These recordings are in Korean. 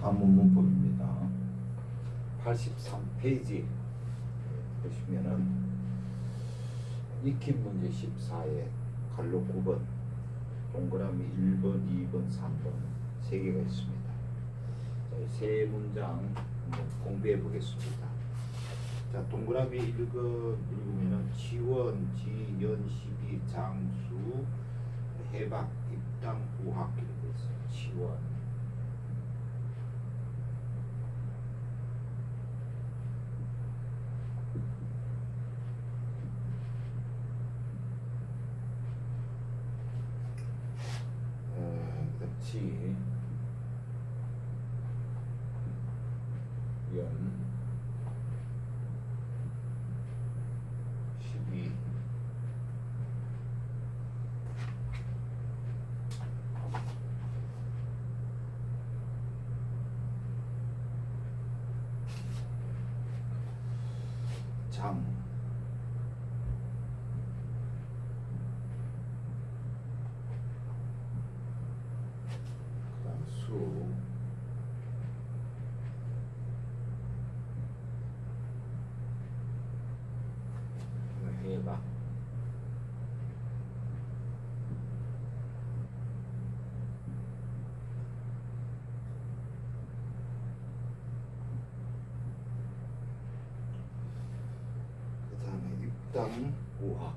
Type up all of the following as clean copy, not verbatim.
관문 문법입니다. 83페이지 보시면은 익힌 문제 14에 갈로 9번, 동그라미 1번, 2번, 3번 3개가 있습니다. 자, 세 문장 한번 공부해 보겠습니다. 자, 동그라미 읽으면은 지원, 지연, 시비, 장수, 해박, 입당, 우학 이렇게 있어요. 지원. 지, 연, 시비, 장, 그다음 수, 해봐. 그 다음에 입당, 우학.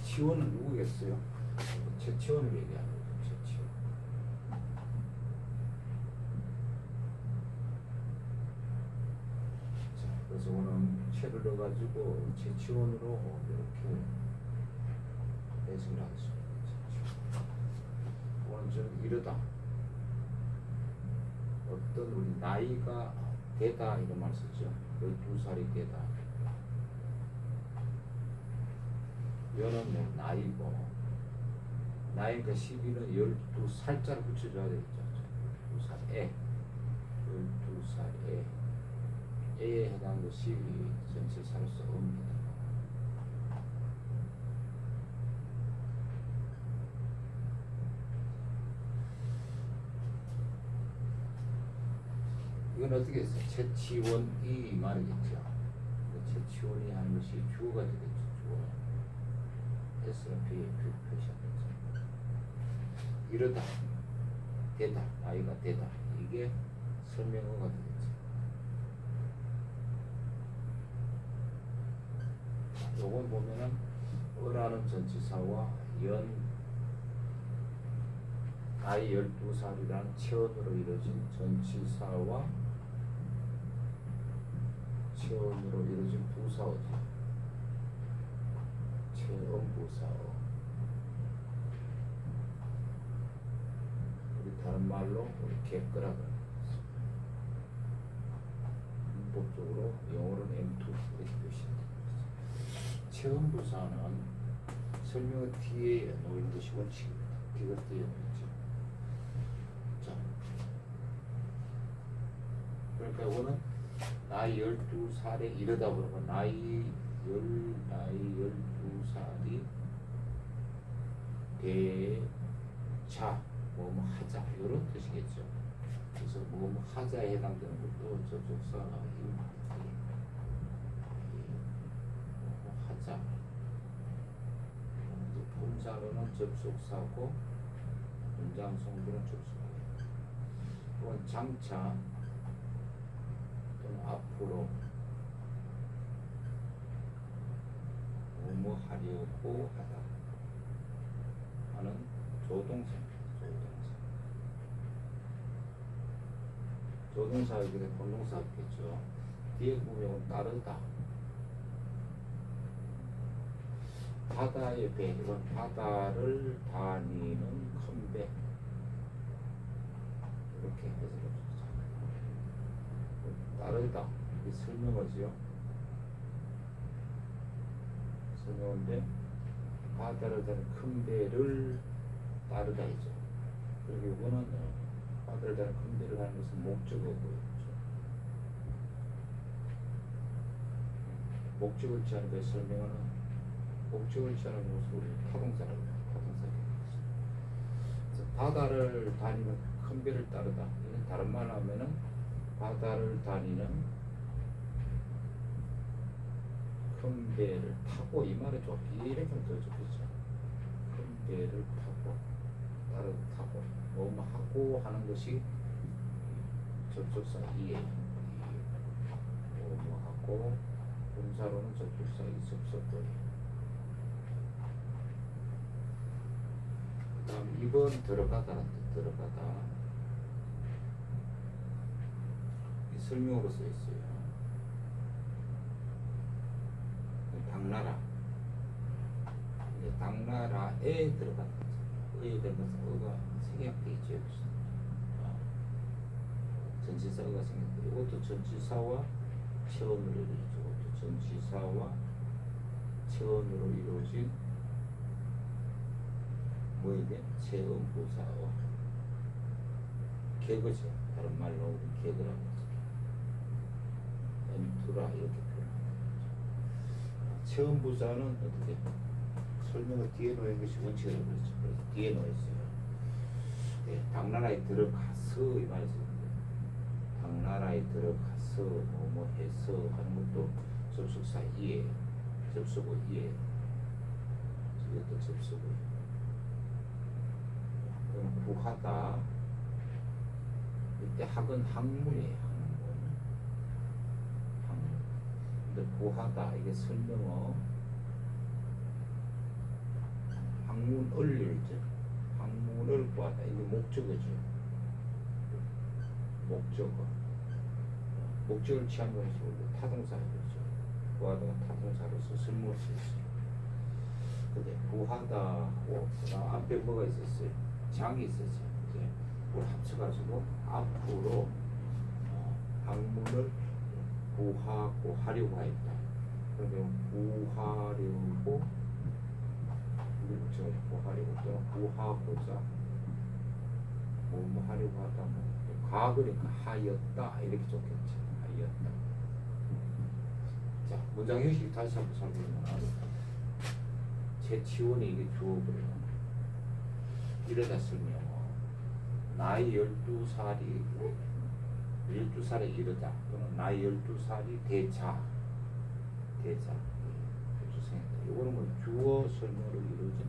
치원은 누구겠어요? 최치원을 얘기하는 거죠. 최치원. 자, 그래서 오늘 채를 넣어가지고 최치원으로 이렇게 해석을 하겠습니다. 오늘 저는 이러다. 어떤 우리 나이가 되다 이런 말 쓰죠. 12살이 되다. 연은 뭐 나이고, 나이가 12는 12살자를 붙여줘야 되겠죠. 12살에 12살에 에에 해당하는 것이 전치사로서 옵니다. 이건 어떻게 했어요? 채치원이 말이겠죠. 채치원이 하는 것이 주어가 되겠죠. 주어. S는 표시하겠죠. 이러다, 되다, 나이가 되다. 이게 설명어가 되겠죠. 요건 보면은 어라는 전치사와 연, 나이 12살이라는 체언으로 이루어진 전치사와 체언으로 이루어진 부사어죠. 체언부사어. 우리 다른 말로 우리 개끄라고 문법적으로 영어로는 M2 이렇게 표시합니다. 체언부사는 설명의 뒤에 놓인 것이 원칙입니다. 뒤가 뒤에 놓이죠. 자, 그러니까 이거는 나이 12살에 이르다 보면 나이 12살이 대자 뭐뭐 하자 이런 뜻이겠죠. 그래서 뭐뭐 하자에 해당되는 것도 접속사 뭐뭐 하자. 본자로는 접속사고 문장 성분은 접속사고. 이건 장차 또는 앞으로 뭐뭐 하려고 하다 하는 조동사입니다. 조동사에게 본동사겠죠. 뒤에 보면 따르다. 바다의 배, 이건 바다를 다니는 큰 배. 이렇게 해석을 해주죠. 따르다. 이게 설명어지요. 설명인데 바다를 다는 큰 배를 따르다 있죠. 그리고 이거는 바다를 다는 큰 배를 가는 것은 목적어고요. 목적을 취하는 데 설명하는 목적을 취하는 것을 우리 타동사라고 해요. 타동사. 그래서 바다를 다니는 큰 배를 따르다. 이는 다른 말로 하면은 바다를 다니는 큰 배를 타고 이 말이 좀 이렇게 하면 더 좋겠죠. 큰 배를 타고 타고 뭐뭐 하고 하는 것이 접속사 이에 뭐뭐 하고 분사로는 접속사 이접속거리. 그다음 2번 들어가다는 뜻. 들어가다 이 설명으로 써 있어요. 당나라 당나라에 들어갔다. 의에 들어가서 어가 생략돼 있죠. 전치사가 생략돼. 이것도 전치사와 체언으로 이루어져. 이것도 전치사와 체언으로 이루어진 뭐 이게 체언부사어 개그죠. 다른 말로 우리 개그라고 하죠. 엔투라 이렇게 표현합니다. 체언부사는 어떻게 설명을 뒤에 놓인 것이 원칙이라고 그랬죠. 그래서 뒤에 놓여 있어요. 네, 당나라에 들어가서 이 말이 있는데 당나라에 들어가서 뭐 해서 하는 것도 접속사 이에 접속어 이에 이것도 접속어 그럼 구하다 이때 학은 학문이에요. 학문. 근데 구하다 이게 설명어 학문을 열죠. 학문을 구하다 이게 목적어죠. 목적을 취한 것이 타동사죠. 구하다가 타동사로서 쓸모를 쓸 수 있어요. 근데 구하다하고 그다음 앞에 뭐가 있었어요? 장이 있었죠. 이제 그걸 합쳐가지고 앞으로 학문을 구하고 하려고 하였다. 그러면 구하려고 우리 목적을 구하려고 또는 구하고자 뭐 하려고 하다 뭐 과거니까 하였다 이렇게 좋겠지. 하였다. 자 문장 형식 다시 한번 살펴보면 재치원이 이게 주어버려요. 이러다 쓰면 나이 12살에 이르다 또는 나이 12살이 대자 이거는 뭐 주어 설명으로 이루어진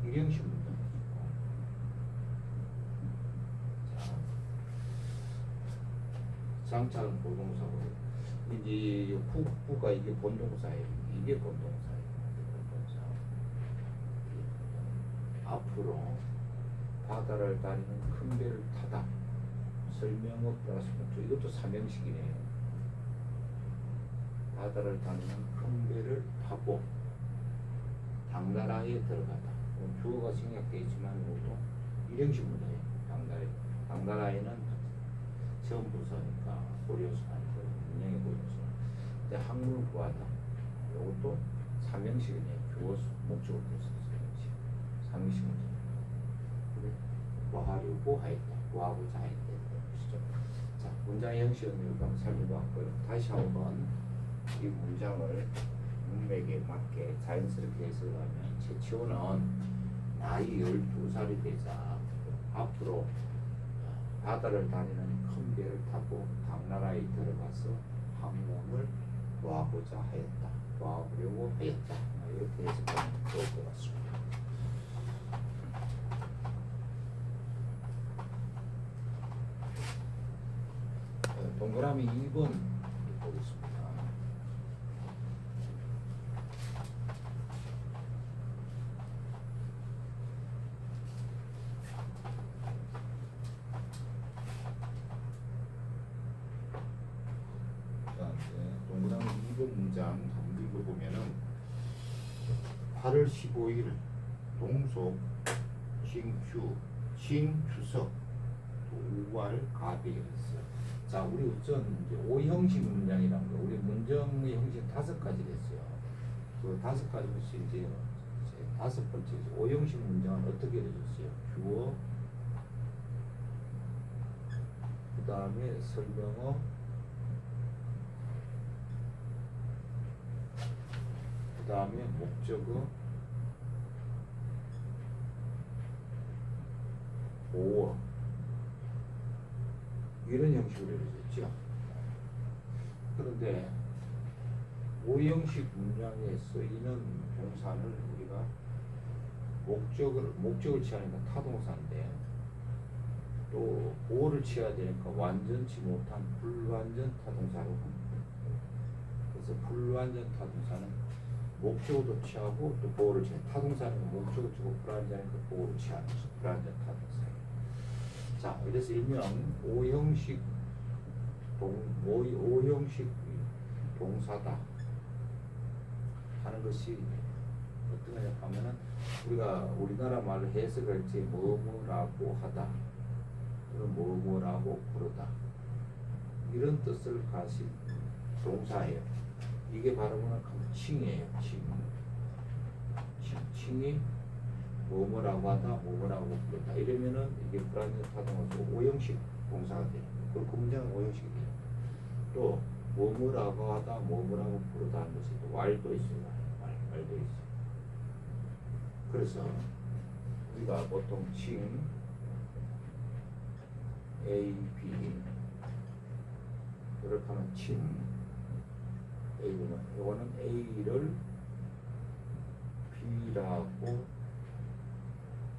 일형식 문장이죠. 자, 장차는 보동사고 이제 후가 이게 본동사예요. 이게 본동사예요. 앞으로 바다를 다니는 큰 배를 타다. 설명어 플러스 목적. 이것도 삼형식이네요. 바다를 다니는 큰 배를 타고 당나라에 들어가다. 주어가 생략되어 있지만 이것도 일형식 문제예요. 당나라에는 처음 부서니까 고려수 아니고 문형의 고려수. 근데 학문을 구하다. 이것도 삼형식이네요. 주어 목적을 써서 삼형식 문제. 구하려고 하였다. 구하고자 하였다. 보시죠. 자, 문장의 형식을 한번 살펴봤고요. 다시 한번 이 문장을 문맥에 맞게 자연스럽게 해석하면 재치호는 나이 12살이 되자 앞으로 바다를 다니는 큰 배를 타고 당나라에 들어가서 학문을 구하고자 하였다. 구하려고 하였다. 이렇게 해석하면 좋을 것 같습니다. 동그라미 2번 보겠습니다. 자, 동그라미 2번 문장 한번 읽어보면은 8월 15일 동속 징추석 도왈 가비였어요. 자, 우리 우선 이제 5형식 문장이라는 거, 우리 문장의 형식 5가지 됐어요. 그 5가지 것이 이제 다섯 번째 오형식 문장은 어떻게 되셨어요? 주어, 그 다음에 설명어, 그 다음에 목적어, 보어, 이런 형식으로 이루어졌죠. 그런데 오형식 문장에 쓰이는 동사를 우리가 목적을 취하니까 타동사인데 또 보어를 취해야 되니까 완전치 못한 불완전 타동사로 합니다. 그래서 불완전 타동사는 목적어도 취하고 또 보어를 취하는 타동사는 목적을 취하고 불완전하니까 보어를 취하는 것이 불완전 타동사예요. 자, 그래서 일명 오형식 동사다 하는 것이 어떤 거냐 하면은 우리가 우리나라 말로 해석할 때 뭐뭐라고 하다, 그럼 뭐뭐라고 부르다 이런 뜻을 가진 동사예요. 이게 바로 뭐냐 하면 칭이에요. 칭이 뭐뭐라고 하다, 뭐뭐라고 부르다 이러면은 이게 불완전 타동사고 오형식 동사가 돼요. 그 문장은 오형식이 돼요. 또 뭐뭐라고 하다, 뭐뭐라고 부르다 하는 것이 또 왈도 있어요. 말도 있어요. 그래서 우리가 보통 칭 A, B 이렇게 하면 칭 A는 이거는 A를 B라고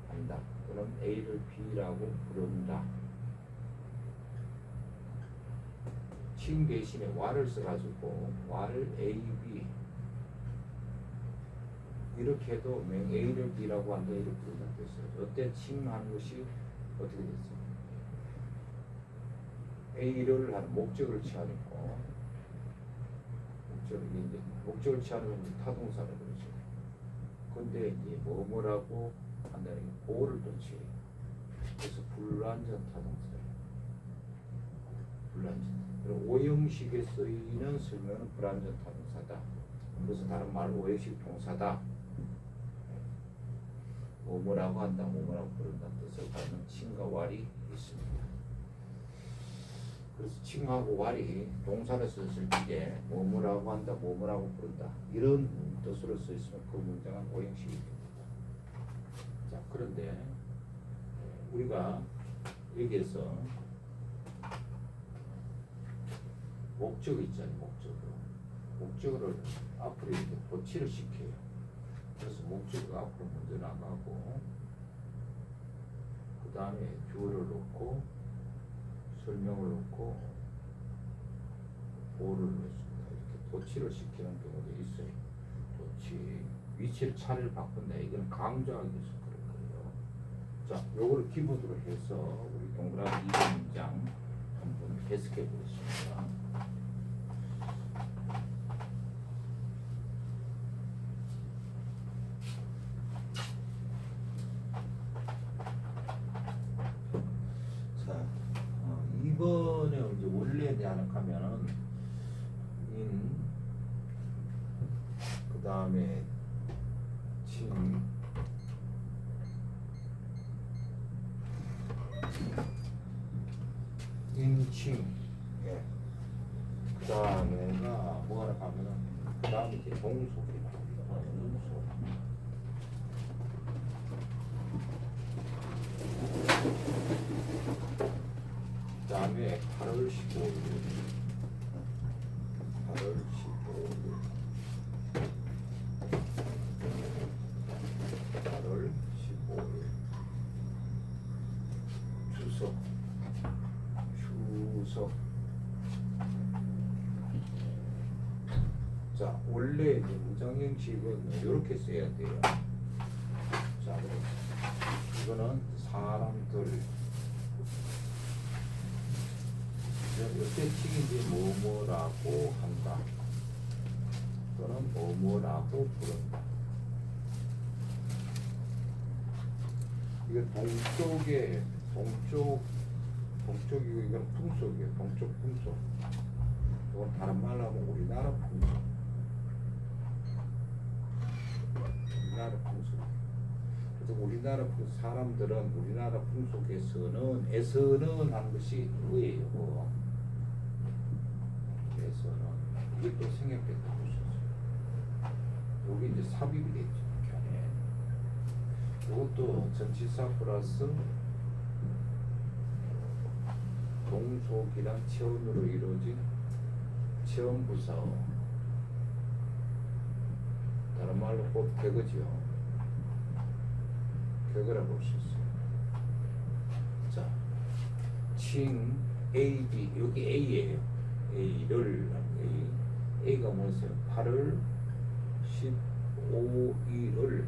한다. 또는 A를 B라고 부른다. 칭 대신에 와를 써가지고 와를 A, B 이렇게 해도 A를 B라고 한다 이렇게 부른다는 뜻이에요. 이때 칭하는 것이 어떻게 됐어요? A를 하는 목적을 취하니까 목적을 취하는 건 타동사라 그러죠. 근데 이제 뭐뭐라고 한다는 게 보호를 또 취해요. 그래서 불완전 타동사예요. 불완전. 그리고 오형식에 쓰이는 설명은 불완전 타동사다. 그래서 다른 말로 오형식 동사다. 뭐뭐라고 한다, 뭐뭐라고 부른다는 뜻을 갖는 칭과 왈이 있습니다. 그래서 칭하고 왈이 동사를 썼을 때 뭐뭐라고 한다, 뭐뭐라고 부른다 이런 뜻으로 쓰였으면 그 문장은 오형식이 됩니다. 자, 그런데 우리가 여기에서 목적 있잖아요. 목적어를 앞으로 이렇게 도치를 시켜요. 그래서 목적어가 앞으로 먼저 나가고 그 다음에 주어를 놓고 설명을 놓고 보호를 넣습니다. 이렇게 도치를 시키는 경우도 있어요. 도치 위치를 차례를 바꾼다. 이건 강조하기 위해서 그런 거예요. 자, 요거를 기본으로 해서 우리 동그라미 2번 문장 한번 해석해 보겠습니다. 이번에 이제 원래에 대한 하면은 그 다음에 인칭 그 다음에가 뭐가 나가면은 그 다음에 이제 동속이 나옵니다. 동속 그 다음에 8월 15일 8월 15일 8월 15일 추석 자, 원래 이제 문장 형식은 이렇게 써야 돼요. 자, 이거는 사람들 이때 칭인지 뭐뭐라고 한다 또는 뭐뭐라고 부른다. 이건 동쪽이고 이건 풍속이에요. 동쪽 풍속. 이건 다른 말로 하면 우리나라 풍속. 우리나라 우리나라 풍속. 그래서 우리나라 사람들은 우리나라 풍속에서는 에서는 하는 것이 의예요. 에서는 이게 또 생략됐다고 보셨어요. 여기 이제 삽입이 됐죠. 견해. 이것도 전치사 플러스 동속이란 체온으로 이루어진 체온부사. 다른 말로 꼭 개그지요. 개그라고 볼 수 있어요. 자, 칭 A, B 여기 A예요. A를 A가 뭐였어요? 8월 15일을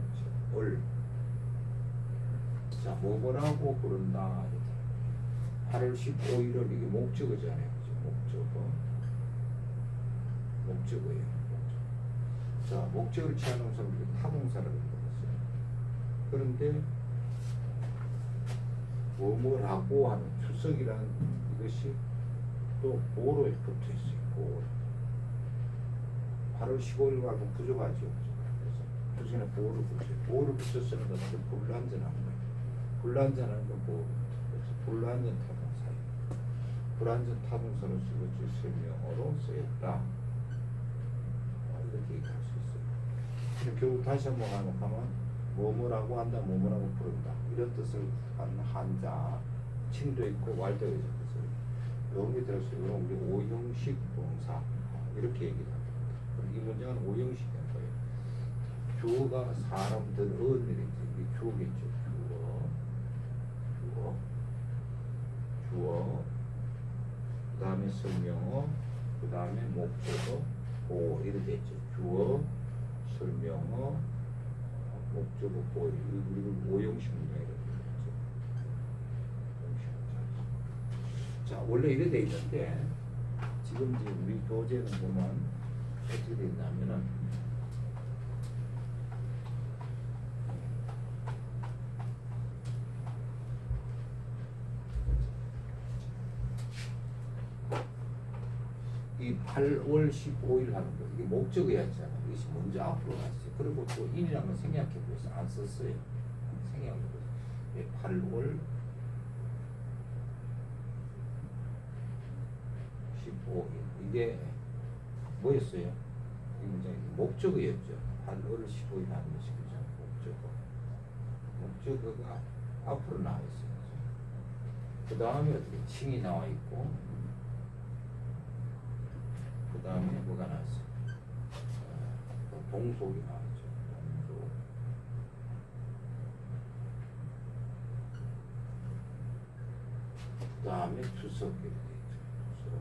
자, 뭐라고 부른다. 8월 15일을 이게 목적어잖아요. 목적어예요. 자, 목적을 취하는 것을 우리가 타동사라고 불렀어요. 그런데 뭐라고 하는 추석이라는 이것이 또 보호로 붙어 있어요. 보호. 8월 15일 말고 부족하죠. 그래서 추석에는 보호를 붙여요. 보호를 붙여 쓰는 것은 불완전한 거예요. 불완전한 건 보호. 그래서 불완전 타동사예요. 불완전 타동사로 쓰고 설명어로 쓰였다. 이렇게 얘기할 수 있어요. 결국 다시 한번 가면 뭐뭐라고 한다, 뭐뭐라고 부른다 이런 뜻을 한 한자 칭도 있고 왈자가 있어요. 이런 게 들었어요. 우리 오형식 동사 이렇게 얘기를 합니다. 이 문장은 오형식인 거예요. 주어가 사람들은 이게 주어겠죠. 주어 그 다음에 설명어 그 다음에 목적어 보호 이렇게 됐죠. 주어 설명어 목적어 보호 그리고 오형식 문장이라고 그랬죠. 자, 원래 이래 돼 있는데 지금 이제 우리 교재는 보면 어떻게 돼 있냐면은 이 8월 15일 하는 거 이게 목적어였잖아. 이것이 먼저 앞으로 갔어요. 그리고 또 인이라는 걸 생략해 보세요. 안 썼어요. 생략해 보세요. 8월 15일 이게 뭐였어요? 이 문장이 목적어였죠. 8월 15일 하는 것이 그죠? 목적어가 앞으로 나와 있어요. 그 다음에 어떻게 칭이 나와 있고 그 다음에 뭐가 나왔어요? 동속이 나왔죠. 동속. 그 다음에 투석 이렇게 있죠. 투석.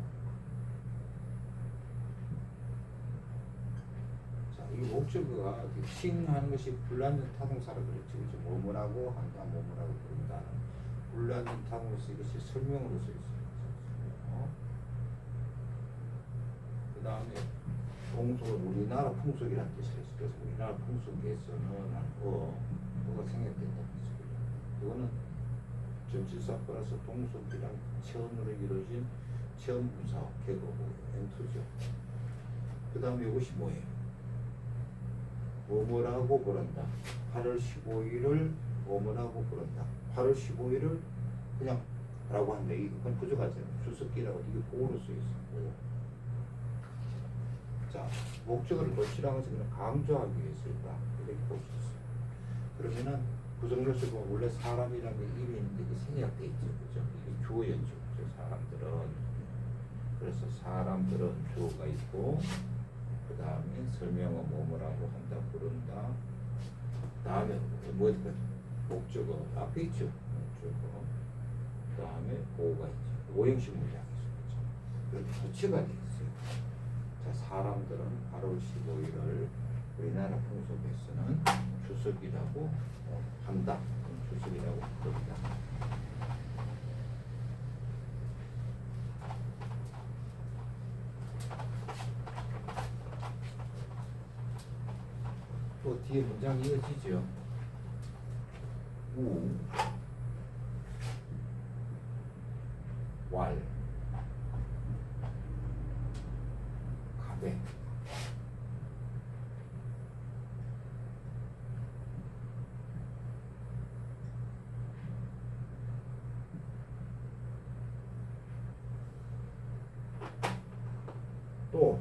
자, 이 목적어가 칭하는 것이 불완전 타동사라고 그랬죠. 그렇죠? 뭐뭐라고 한다, 뭐뭐라고 부른다는 불완전 타동사 이것이 설명으로 써 있어요. 그 다음에 동속은 우리나라 풍속이라는 뜻이 있어요. 그래서 우리나라 풍속에서는 뭐가 생략된다는 뜻이거든요. 이거는 전치사 플러스 동속이랑 체언으로 이루어진 체언부사 개거고 엔투죠. 그 다음에 이것이 뭐예요? 뭐뭐라고 부른다. 8월 15일을 뭐뭐라고 부른다. 8월 15일을 그냥 라고 하는데 이건 부족하잖아요. 주석기라고 이게 보호로 써 있어요. 자, 목적어를 놓치라는 것은 그냥 강조하기 위해서다. 이렇게 볼 수 있어요. 그러면은 구성조사 보면 원래 사람이라는 게 일이 있는데 이게 생략돼 있죠. 그죠? 이게 주어였죠. 그죠? 사람들은. 그래서 사람들은 주어가 있고, 그 다음에 설명어 뭐뭐라고 한다, 부른다. 다음에 뭐였을까? 목적어 앞에 있죠. 목적어. 그 다음에 보호가 있죠. 오형식 문장이죠. 그죠? 그렇게 부채가 돼 있어요. 자, 사람들은 8월 15일을 우리나라 풍속에서는 추석이라고 한다. 추석이라고 부른다. 또 뒤에 문장이 이어지죠. 우, 왈, 가배. 또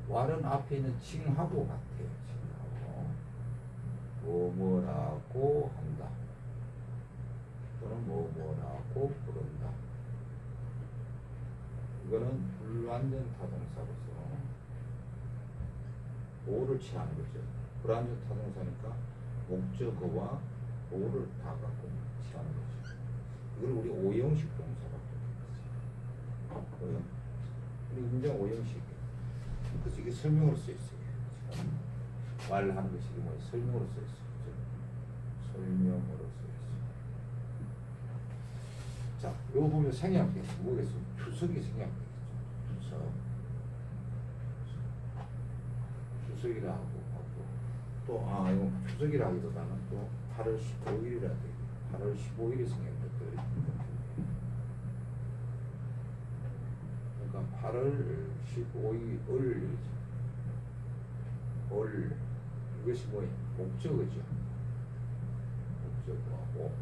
왈은 앞에 있는 칭하고 같아요. 칭하고 뭐뭐라고 한다 또는 뭐뭐라고 부른다. 이거는 불완전 타동사로서 오를 취하는 거죠. 불완전 타동사니까 목적어와 오를 다 갖고 취하는 거죠. 이걸 우리 오형식 동사라고 해요. 우리 문장 오형식. 그래서 이게 설명으로 써 있어요. 지금 말하는 것이 이게 뭐예요? 설명으로 써 있어요. 설명으로 써 있어요. 자, 요거 보면 생략돼. 뭐겠어? 주석이 생략돼. 주석이라 하고 또 이거 주석이라 하기보다는 또 8월 15일이라 돼. 8월 15일이 생략됐거든요. 그러니까 8월 15일 을 이것이 뭐예요? 목적어죠. 목적어하고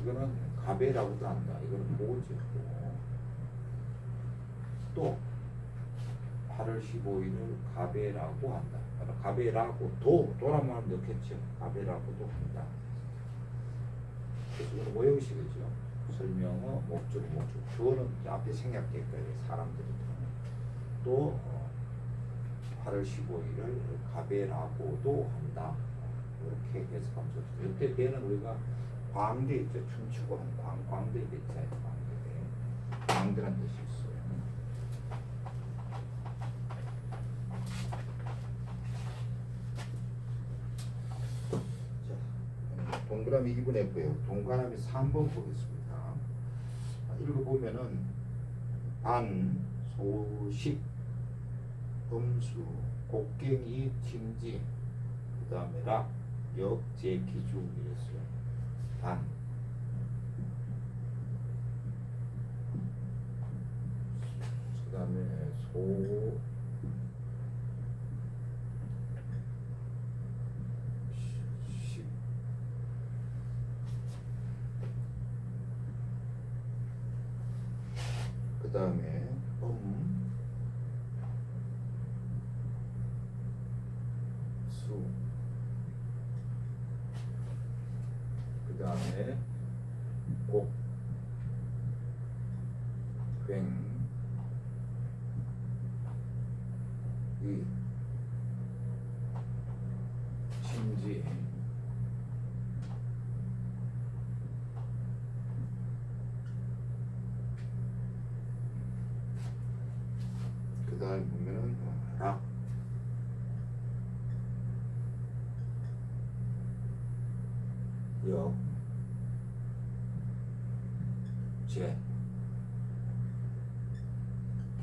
이거는 가베라고도 한다. 이거는 보고죠. 또 8월 15일을 가베라고 한다. 가베라고 도라면 넣겠죠. 가베라고도 한다. 그래서 이건 오형식이죠. 설명어, 목적. 주어는 앞에 생략돼 있어요. 사람들이 또 8월 15일을 가베라고도 한다. 이렇게 해석하면 좋죠. 이때 배는 우리가 광대 있죠. 춤추고 하는 광대 있잖아요. 광대란 뜻이 있어요. 자, 동그라미 2번 했고요. 동그라미 3번 보겠습니다. 읽어보면은 반, 소식, 음수, 곡괭이, 칭지, 그 다음에 락, 역, 제, 기중 이랬어요. 반, 그 다음에 소, 식, 그 다음에 수, 그 다음에 곡, 괭, 이, 심지, 그 다음에 보면은 락, 역, 제,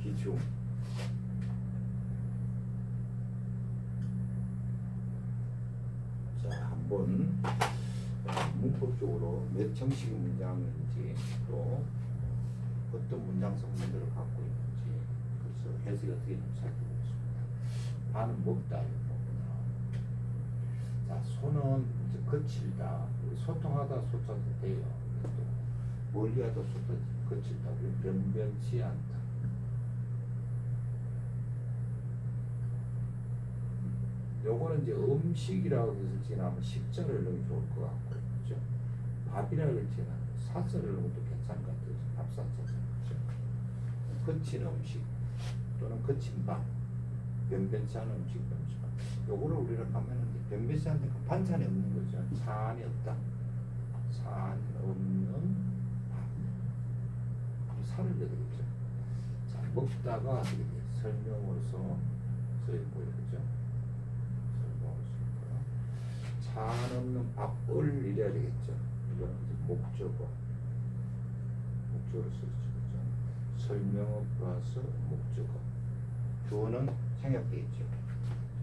기중, 자, 한번 문법적으로 몇 형식의 문장인지 또 어떤 문장 성분들을 갖고 있는지 그래서 해석이 어떻게 되는지 살펴보겠습니다. 반은 먹다. 자, 소는 이제 거칠다. 소통하다 소통도 돼요. 또 멀리하다 소통 거칠다. 변변치 않다. 요거는 이제 음식이라고 해서 지나면 식전을 넣으면 좋을 것 같고, 그죠? 밥이라고 지나 사설을 넣으면 또 괜찮을 것 같아요. 밥사처럼, 그죠? 거친 음식 또는 거친 밥, 변변치 않은 음식, 요거를 우리가 가면은 변변치 않은 그 반찬이 없는 거죠. 산이 없다. 산이 없는 밥. 이 살을 넣어야 되겠죠. 자, 먹다가 어떻게 돼요? 설명으로서 써있는 거예요, 그죠? 산 없는 밥을 이래야 되겠죠. 이거는 목적어. 목적어로 쓰죠. 그죠? 설명어 플러스 목적어. 주어는 생략돼 있죠.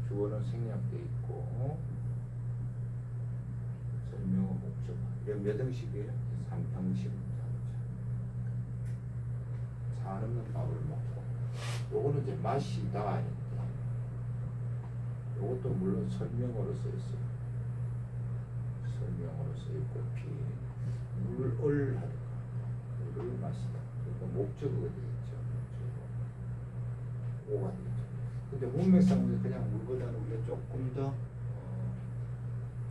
주어는 생략돼 있고 설명어 목적어. 이건 몇 형식이에요? 3형식입니다. 산 없는 밥을 먹고. 요거는 이제 마시다. 요것도 물론 설명어로 써 있어요. 설명으로 쓰였고 물을 하다 물을 마시다. 그러니까 목적어가 되겠죠. 오가 되겠죠. 근데 문맥상 우리 그냥 물보다는 우리가 조금 더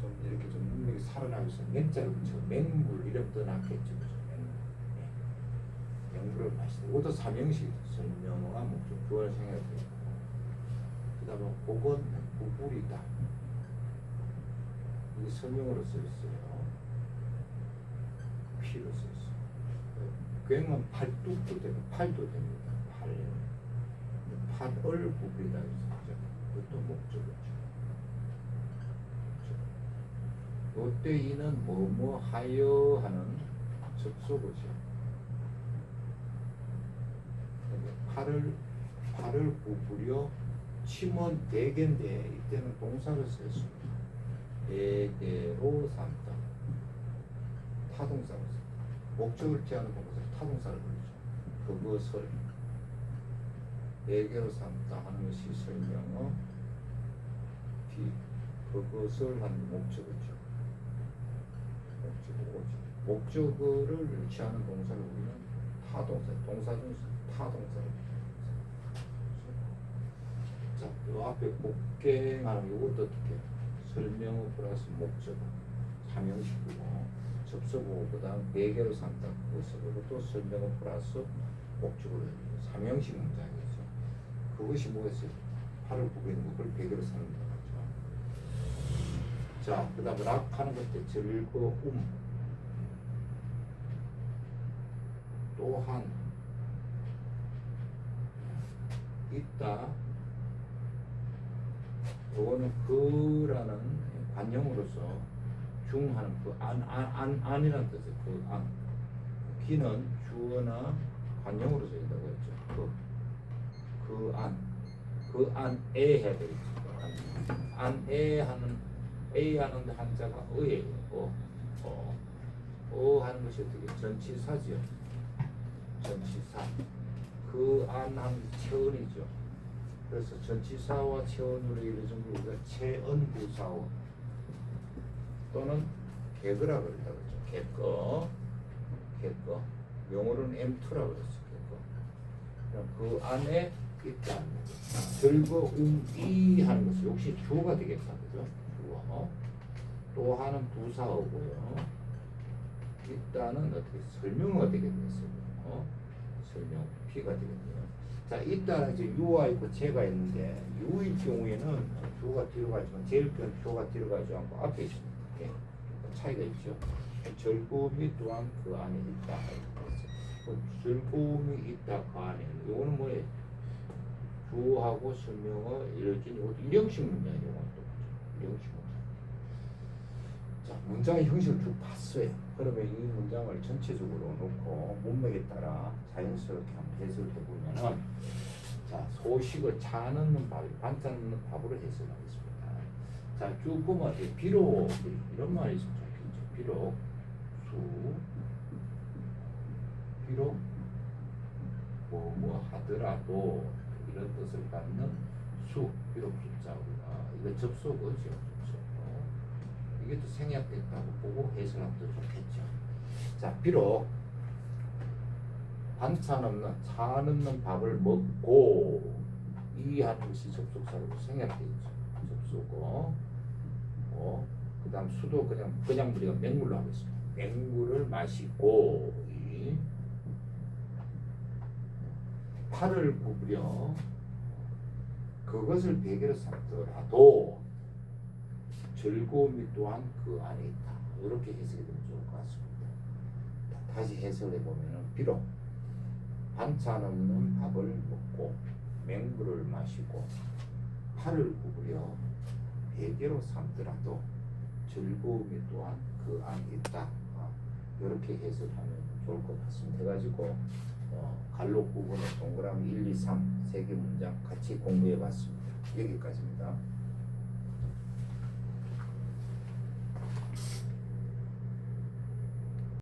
좀 이렇게 좀 문맥이 살아나기 위해서 맹자를 붙여 맹물 이름 더 낫겠죠. 그죠? 맹물. 네. 맹물을 마시다. 이것도 삼형식 설명어가 목적 주어를 생각해야 되고 그 다음에 복은 부불이다. 이게 설명으로 써있어요. 피로 써있어요. 굉은 팔뚝도 되고 팔도 됩니다. 팔을 부불이다. 그것도 목적이죠. 요때 이는 뭐뭐 하여 하는 접속어죠. 팔을 부부려 침은 대개인데 이때는 동사를 썼습니다. 대개로 삼다. 타동사를 씁니다. 목적을 취하는 동사를 타동사를 부르죠. 그것을 대개로 삼다 하는 것이 설명어 B. 그것을 하는 목적어죠. 목적어를 취하는 동사를 우리는 타동사, 동사 중에서 타동사를 자, 이 앞에 복갱하는 이것도 어떻게 설명어 플러스 목적어 삼형식이고 접속어 그 다음 배개로 삼다 그것으로 설명어 플러스 목적어로 삼형식 문장이죠. 그것이 뭐겠어요? 팔을 구부리는 걸 배개로 삼는 거죠. 자, 그 다음 락하는 것때 즐거움 또한 있다. 이거는 그라는 관형으로서 중하는 그 안이라는 뜻이에요. 그 안. 기는 주어나 관형으로 써있다고 했죠. 그 안. 그 안에 해야 되겠죠. 안에 하는 A 하는 한자가 어예요. 하는 것이 어떻게 전치사지요. 전치사. 그 안 하는 체언이죠. 그래서 전치사와 체언으로 이루어진 걸 우리가 체언부사어 또는 개거라 그랬다 그랬죠. 개거. 영어로는 M2라고 그랬어. 개거. 그 안에 있다. 즐거움이 하는 것은 역시 주어가 되겠다. 그죠? 주어. 또 하는 부사어고요. 있다는 어떻게 설명어가 되겠네요. 설명 P가 되겠네요. 자, 있다는 이제 유와 있고 제가 있는데 유일 경우에는 주어가 뒤로 가지만 제일 큰 주어가 뒤로 가지 않고 앞에 있습니다. 예. 차이가 있죠. 즐거움이 또한 그 안에 있다. 즐거움이 있다 그 안에. 이거는 뭐예요? 주어하고 설명어 이렇게 이것도 일형식 문장이에요. 일형식 문장. 자, 문장의 형식을 쭉 봤어요. 그러면 이 문장을 전체적으로 놓고 문맥에 따라 자연스럽게 한번 해석을 해보면은 자, 소식을 차 넣는 밥, 반찬 넣는 밥으로 해석하겠습니다. 자, 쭉 보면 비록 이런 말이 있으면 좋겠죠. 비록 뭐 하더라도 이런 뜻을 갖는 비록 숫자가 이거 접속어죠. 이게 또 생략됐다고 보고 해석하면 더 좋겠죠. 자, 비록 반찬 없는 차 넣는 밥을 먹고 이 하는 것이 접속사로 생략되어 있죠. 접속어. 그 다음 수도 그냥 우리가 맹물로 하겠습니다. 맹물을 마시고 이 팔을 구부려 그것을 베개로 삼더라도 즐거움이 또한 그 안에 있다. 이렇게 해석이 되면 좋을 것 같습니다. 다시 해석을 해보면 비록 반찬 없는 밥을 먹고 맹물을 마시고 팔을 구부려 베개로 삼더라도 즐거움이 또한 그 안에 있다. 이렇게 해석하면 좋을 것 같습니다. 해가지고 갈로 구분의 동그라미 1, 2, 3 세 개 문장 같이 공부해 봤습니다. 여기까지입니다.